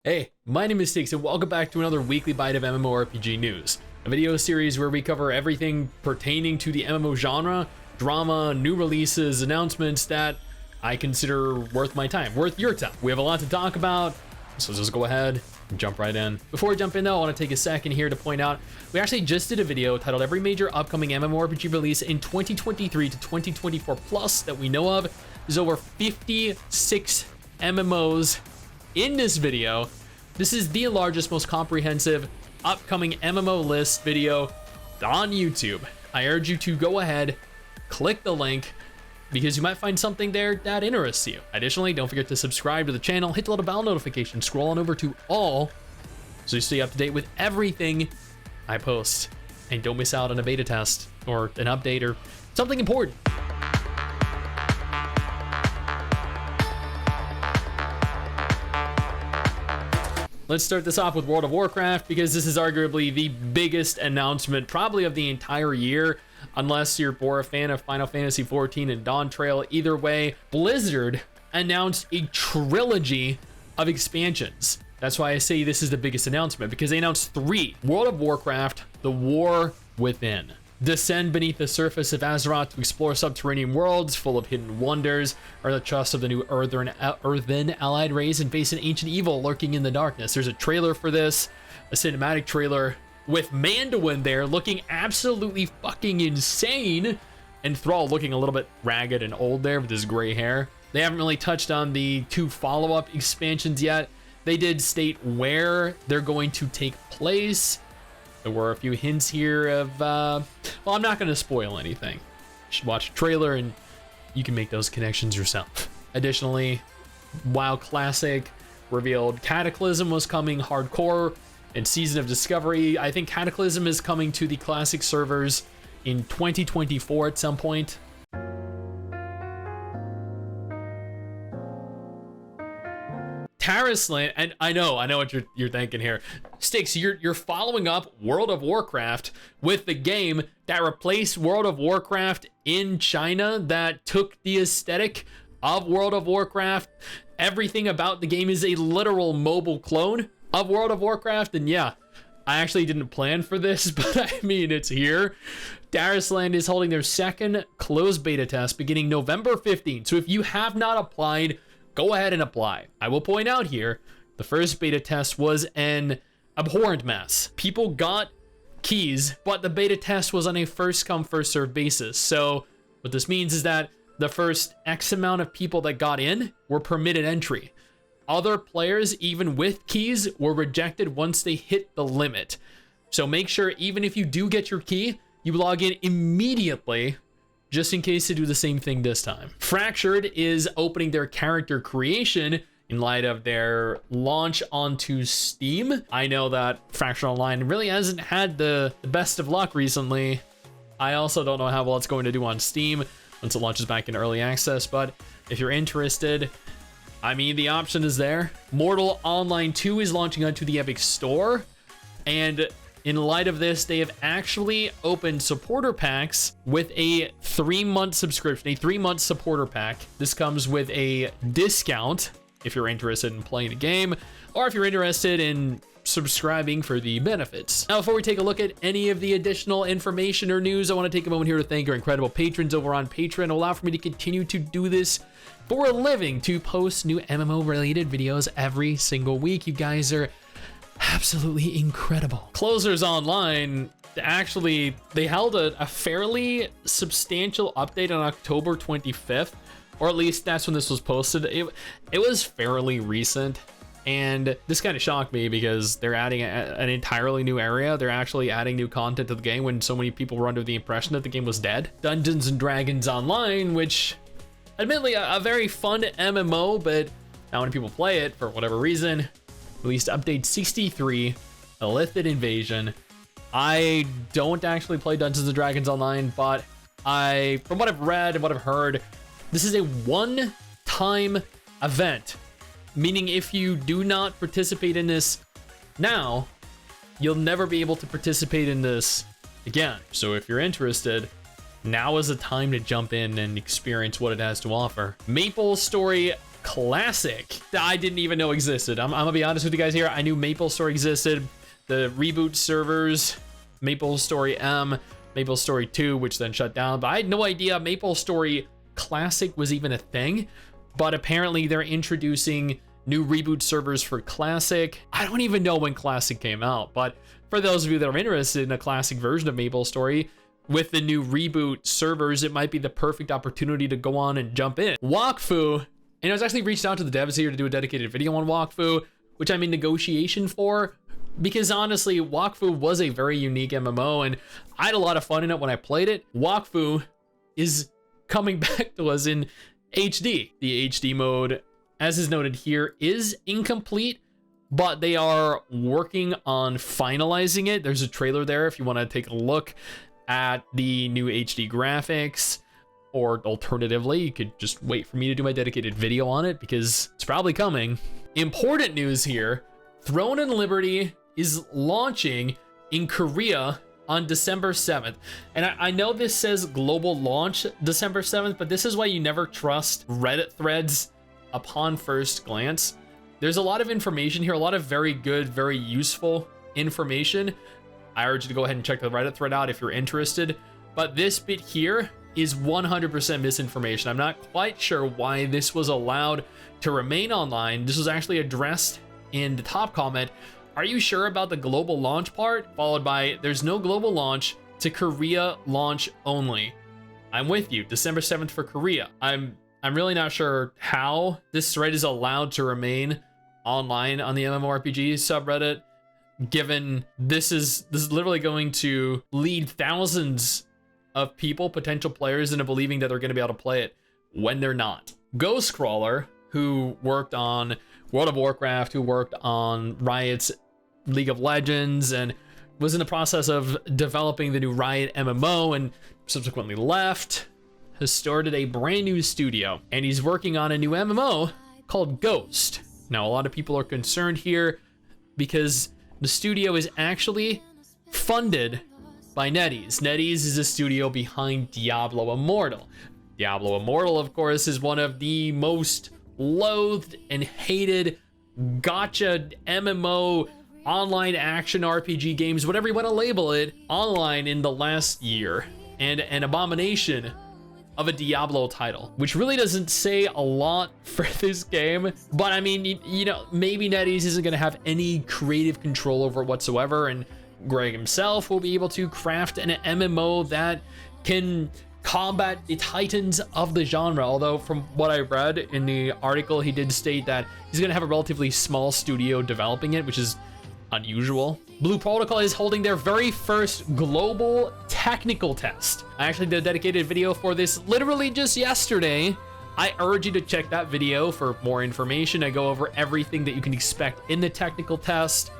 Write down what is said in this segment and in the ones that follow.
Hey, my name is STIX and welcome back to another weekly bite of MMORPG news, a video series where we cover everything pertaining to the MMO genre, drama, new releases, announcements that I consider worth my time, worth your time. We have a lot to talk about, so just go ahead and jump right in. Before we jump in though, I want to take a second here to point out, we actually just did a video titled every major upcoming MMORPG release in 2023 to 2024 plus that we know of. There's over 56 MMOs in this video. This is the largest, most comprehensive upcoming MMO list video on YouTube. I urge you to go ahead, click the link, because you might find something there that interests you. Additionally, don't forget to subscribe to the channel, hit the little bell notification, scroll on over to all so you stay up to date with everything I post, and don't miss out on a beta test or an update or something important. Let's start this off with World of Warcraft, because this is arguably the biggest announcement probably of the entire year, unless you're more a fan of Final Fantasy XIV and Dawn Trail. Either way, Blizzard announced a trilogy of expansions. That's why I say this is the biggest announcement, because they announced 3. World of Warcraft, The War Within. Descend beneath the surface of Azeroth to explore subterranean worlds full of hidden wonders, earn the trust of the new earthen allied race, and face an ancient evil lurking in the darkness. There's a trailer for this, a cinematic trailer with Mandoin there looking absolutely fucking insane, and Thrall looking a little bit ragged and old there with his gray hair. They haven't really touched on the 2 follow-up expansions yet. They did state where they're going to take place. There were a few hints here of, well, I'm not going to spoil anything. You should watch the trailer and you can make those connections yourself. Additionally, WoW Classic revealed Cataclysm was coming hardcore in Season of Discovery. I think Cataclysm is coming to the Classic servers in 2024 at some point. Tarisland, and I know what you're thinking here. STIX, you're following up World of Warcraft with the game that replaced World of Warcraft in China, that took the aesthetic of World of Warcraft. Everything about the game is a literal mobile clone of World of Warcraft, and yeah, I actually didn't plan for this, but I mean, it's here. Tarisland is holding their second closed beta test beginning November 15th, so if you have not applied, go ahead and apply. I will point out here, the first beta test was an abhorrent mess. People got keys, but the beta test was on a first come, first served basis. So what this means is that the first X amount of people that got in were permitted entry. Other players, even with keys, were rejected once they hit the limit. So make sure, even if you do get your key, you log in immediately, just in case to do the same thing this time. Fractured is opening their character creation in light of their launch onto Steam. I know that Fractured Online really hasn't had the best of luck recently. I also don't know how well it's going to do on Steam once it launches back in early access, but if you're interested, I mean, the option is there. Mortal Online 2 is launching onto the Epic Store, and in light of this, they have actually opened supporter packs with a 3-month subscription, a 3-month supporter pack. This comes with a discount if you're interested in playing the game, or if you're interested in subscribing for the benefits. Now, before we take a look at any of the additional information or news, I want to take a moment here to thank our incredible patrons over on Patreon. It'll allow for me to continue to do this for a living, to post new MMO related videos every single week. You guys are absolutely incredible. Closers Online, actually, they held a fairly substantial update on October 25th, or at least that's when this was posted. It was fairly recent, and this kind of shocked me because they're adding an entirely new area. They're actually adding new content to the game when so many people were under the impression that the game was dead. Dungeons and Dragons Online, which admittedly a very fun MMO, but not many people play it for whatever reason, released update 63, Illithid Invasion. I don't actually play Dungeons & Dragons Online, but from what I've read and what I've heard, this is a one-time event, meaning if you do not participate in this now, you'll never be able to participate in this again. So if you're interested, now is the time to jump in and experience what it has to offer. Maple's story Classic that I didn't even know existed. I'm gonna be honest with you guys here. I knew MapleStory existed, the reboot servers, MapleStory M, MapleStory 2, which then shut down, but I had no idea MapleStory Classic was even a thing. But apparently they're introducing new reboot servers for Classic. I don't even know when Classic came out, but for those of you that are interested in a Classic version of MapleStory, with the new reboot servers, it might be the perfect opportunity to go on and jump in. Wakfu, and I was actually reached out to the devs here to do a dedicated video on Wakfu, which I'm in negotiation for, because honestly, Wakfu was a very unique MMO, and I had a lot of fun in it when I played it. Wakfu is coming back to us in HD. The HD mode, as is noted here, is incomplete, but they are working on finalizing it. There's a trailer there if you want to take a look at the new HD graphics, or alternatively, you could just wait for me to do my dedicated video on it because it's probably coming. Important news here, Throne and Liberty is launching in Korea on December 7th. And I know this says global launch December 7th, but this is why you never trust Reddit threads upon first glance. There's a lot of information here, a lot of very good, very useful information. I urge you to go ahead and check the Reddit thread out if you're interested. But this bit here is 100% misinformation. I'm not quite sure why this was allowed to remain online. This was actually addressed in the top comment. Are you sure about the global launch part? Followed by, there's no global launch, to Korea launch only. I'm with you, December 7th for Korea. I'm really not sure how this thread is allowed to remain online on the MMORPG subreddit, given this is literally going to lead thousands of people, potential players, into believing that they're going to be able to play it when they're not. Ghostcrawler, who worked on World of Warcraft, who worked on Riot's League of Legends, and was in the process of developing the new Riot MMO and subsequently left, has started a brand new studio, and he's working on a new MMO called Ghost. Now, a lot of people are concerned here because the studio is actually funded by NetEase. NetEase is a studio behind Diablo Immortal. Diablo Immortal, of course, is one of the most loathed and hated gotcha MMO online action RPG games, whatever you want to label it, online in the last year, and an abomination of a Diablo title, which really doesn't say a lot for this game. But I mean, you know, maybe NetEase isn't going to have any creative control over it whatsoever, and Greg himself will be able to craft an MMO that can combat the titans of the genre. Although from what I read in the article, he did state that he's going to have a relatively small studio developing it, which is unusual. Blue Protocol is holding their very first global technical test. I actually did a dedicated video for this literally just yesterday. I urge you to check that video for more information. I go over everything that you can expect in the technical test.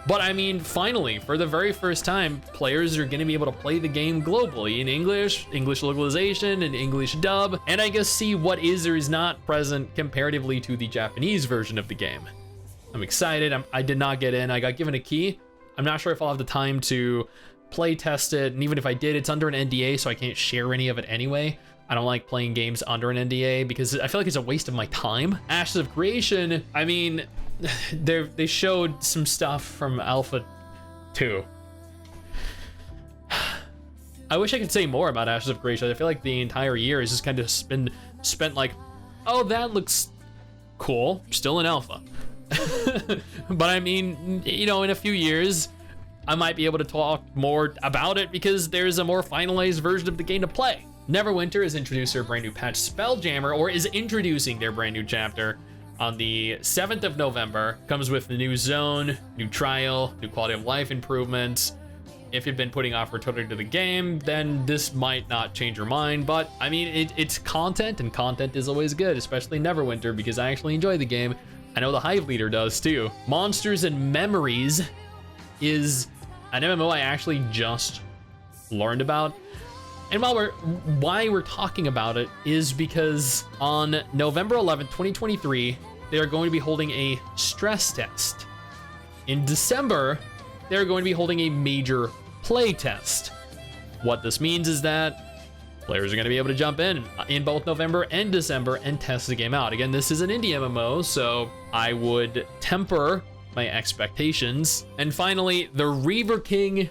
But I mean, finally, for the very first time, players are going to be able to play the game globally in English localization, and English dub, and I guess see what is or is not present comparatively to the Japanese version of the game. I'm excited. I did not get in. I got given a key. I'm not sure if I'll have the time to play test it, and even if I did, it's under an NDA, so I can't share any of it anyway. I don't like playing games under an NDA because I feel like it's a waste of my time. Ashes of Creation, I mean, they showed some stuff from Alpha 2. I wish I could say more about Ashes of Creation. I feel like the entire year has just kind of been spent like, oh, that looks cool, still in alpha. But I mean, you know, in a few years, I might be able to talk more about it because there's a more finalized version of the game to play. Neverwinter has introduced their brand new patch Spelljammer, or is introducing their brand new chapter on the 7th of November. Comes with the new zone, new trial, new quality of life improvements. If you've been putting off returning to the game, then this might not change your mind. But I mean, it's content, and content is always good, especially Neverwinter, because I actually enjoy the game. I know the Hive Leader does too. Monsters and Memories is an MMO I actually just learned about. And why we're talking about it is because on November 11th, 2023, they are going to be holding a stress test. In December, they're going to be holding a major play test. What this means is that players are going to be able to jump in both November and December and test the game out. Again, this is an indie MMO, so I would temper my expectations. And finally, the Reaver King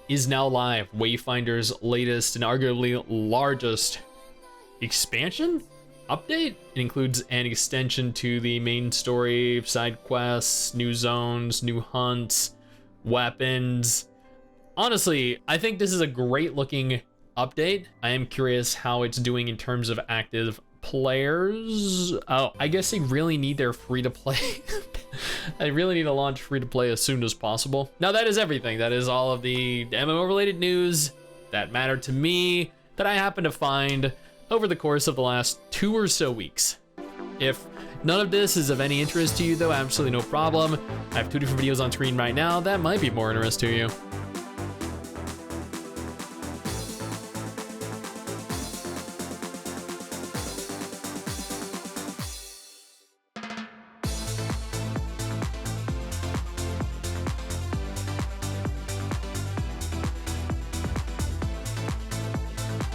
is now live. Wayfinder's latest and arguably largest expansion update. It includes an extension to the main story, side quests, new zones, new hunts, weapons. Honestly, I think this is a great looking update. I am curious how it's doing in terms of active players. Oh, I guess they really need their free-to-play. I really need to launch free-to-play as soon as possible. Now, that is everything. That is all of the MMO-related news that mattered to me that I happened to find over the course of the last 2 or so weeks. If none of this is of any interest to you, though, absolutely no problem. I have 2 different videos on screen right now that might be more interest to you.